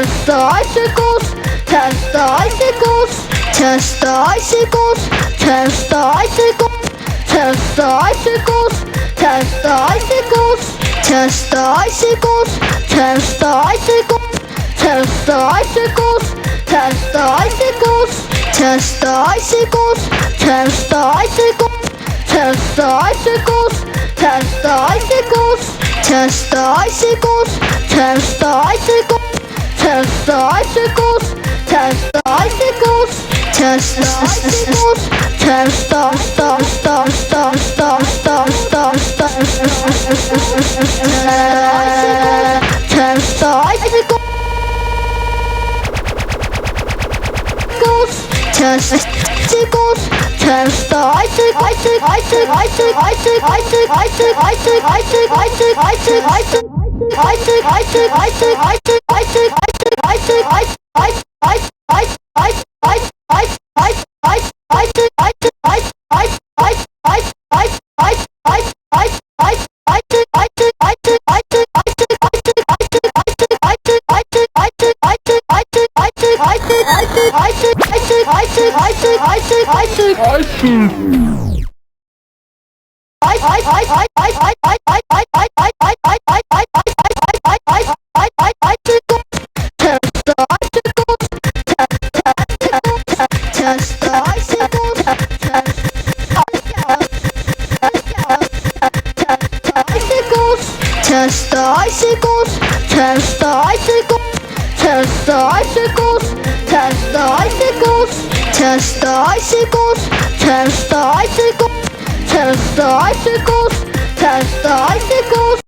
Test the icicles, test the icicles, test the icicles, test the icicles, test the icicles, test the icicles, test the icicles, test the icicles, test the icicles, test the icicles, test the icicles, test the icicles, test the icicles, test the icicles, test the icicles, test the icicles, test the icicles, test the icicles, test the icicles, test the test the icicles, test icicles, test the test the icicles, test the icicles, test the icicles, test the icicles, test the icicles, test the icicles, test the icicles, test the icicles.